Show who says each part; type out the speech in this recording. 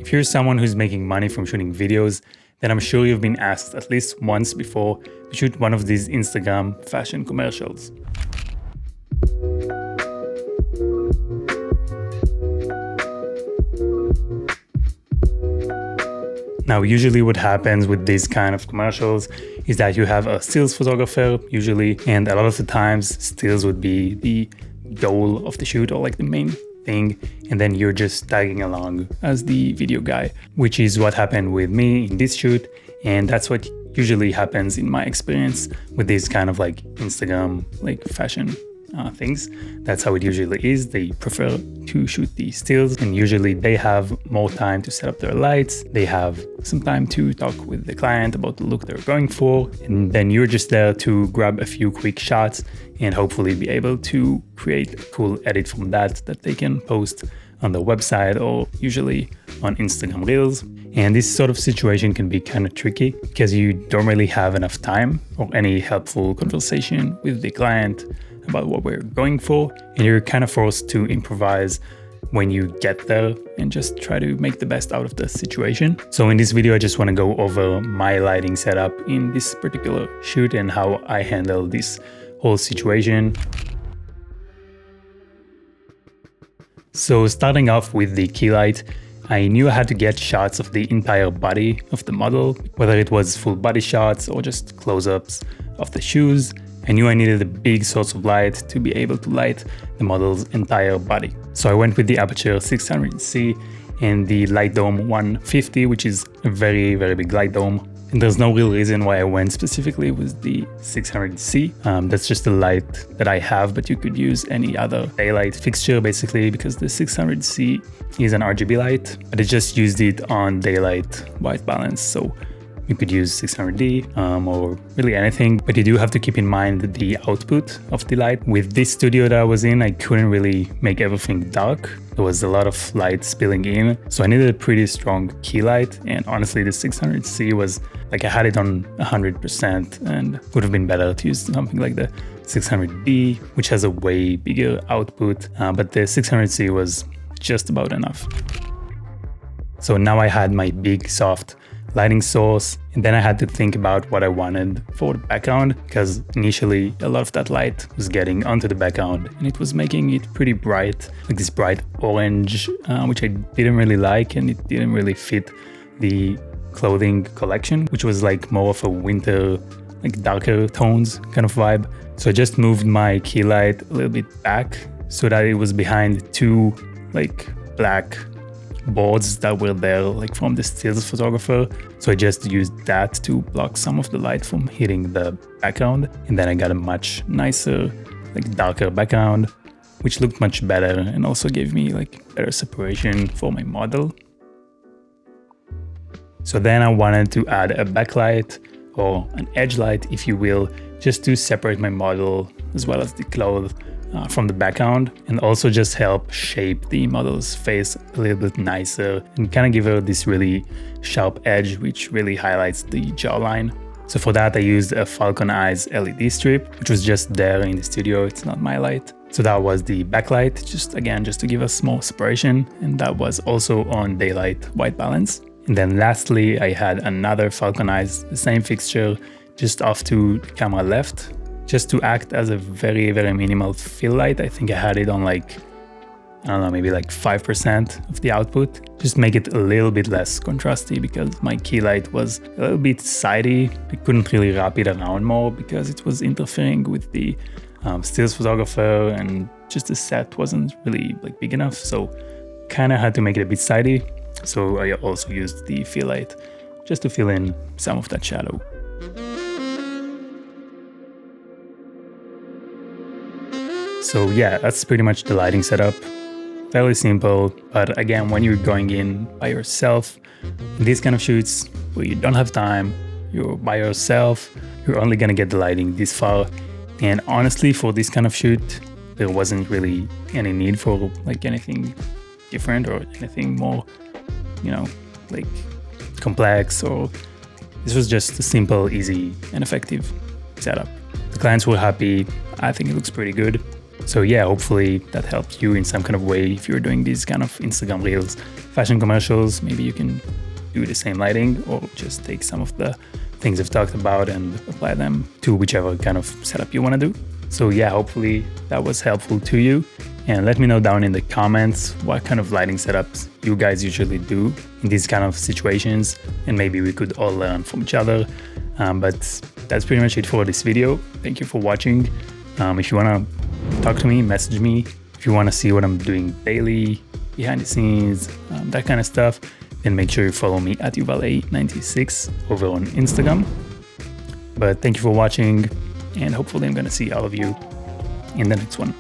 Speaker 1: If you're someone who's making money from shooting videos, then I'm sure you've been asked at least once before to shoot one of these Instagram fashion commercials. Now, usually what happens with these kind of commercials is that you have a stills photographer, usually, and a lot of the times stills would be the goal of the shoot or like the main thing, and then you're just tagging along as the video guy, which is what happened with me in this shoot, and that's what usually happens in my experience with these kind of like Instagram, like fashion things. That's how it usually is. They prefer to shoot the stills, and usually they have more time to set up their lights. They have some time to talk with the client about the look they're going for, and then you're just there to grab a few quick shots and hopefully be able to create a cool edit from that they can post on their website or usually on Instagram Reels. And this sort of situation can be kind of tricky because you don't really have enough time or any helpful conversation with the client about what we're going for, and you're kind of forced to improvise when you get there and just try to make the best out of the situation. So in this video, I just want to go over my lighting setup in this particular shoot and how I handle this whole situation. So starting off with the key light, I knew I had to get shots of the entire body of the model, whether it was full body shots or just close-ups of the shoes. I knew I needed a big source of light to be able to light the model's entire body. So I went with the Aperture 600C and the Light Dome 150, which is a very, very big light dome. And there's no real reason why I went specifically with the 600C. That's just the light that I have, but you could use any other daylight fixture basically, because the 600C is an RGB light, but I just used it on daylight white balance. So you could use 600D or really anything, but you do have to keep in mind the output of the light. With this studio that I was in, I couldn't really make everything dark. There was a lot of light spilling in, so I needed a pretty strong key light, and honestly the 600C was like, I had it on 100% and would have been better to use something like the 600D, which has a way bigger output, but the 600C was just about enough. So now I had my big soft lighting source, and then I had to think about what I wanted for the background, because initially a lot of that light was getting onto the background and it was making it pretty bright, like this bright orange, which I didn't really like, and it didn't really fit the clothing collection, which was like more of a winter, like darker tones kind of vibe. So I just moved my key light a little bit back so that it was behind two like black boards that were there like from the stills photographer. So I just used that to block some of the light from hitting the background, and then I got a much nicer, like darker background, which looked much better and also gave me like better separation for my model. So then I wanted to add a backlight or an edge light, if you will, just to separate my model as well as the clothes from the background, and also just help shape the model's face a little bit nicer and kind of give her this really sharp edge, which really highlights the jawline. So for that I used a Falcon Eyes LED strip, which was just there in the studio. It's not my light. So that was the backlight, just to give us more separation, and that was also on daylight white balance. And then lastly I had another Falcon Eyes, the same fixture, just off to the camera left, just to act as a very, very minimal fill light. I think I had it on like, I don't know, maybe like 5% of the output. Just make it a little bit less contrasty because my key light was a little bit sidey. I couldn't really wrap it around more because it was interfering with the stills photographer, and just the set wasn't really like big enough. So kind of had to make it a bit sidey. So I also used the fill light just to fill in some of that shadow. So yeah, that's pretty much the lighting setup. Fairly simple, but again, when you're going in by yourself, in these kind of shoots where you don't have time, you're by yourself, you're only gonna get the lighting this far. And honestly, for this kind of shoot, there wasn't really any need for like anything different or anything more, you know, like complex, or this was just a simple, easy, and effective setup. The clients were happy. I think it looks pretty good. So yeah, hopefully that helps you in some kind of way if you're doing these kind of Instagram reels, fashion commercials. Maybe you can do the same lighting or just take some of the things I've talked about and apply them to whichever kind of setup you want to do. So yeah, hopefully that was helpful to you. And let me know down in the comments what kind of lighting setups you guys usually do in these kind of situations, and maybe we could all learn from each other. But that's pretty much it for this video. Thank you for watching. If you want to talk to me, message me. If you want to see what I'm doing daily, behind the scenes, that kind of stuff, then make sure you follow me at Yuval96 over on Instagram. But thank you for watching, and hopefully I'm going to see all of you in the next one.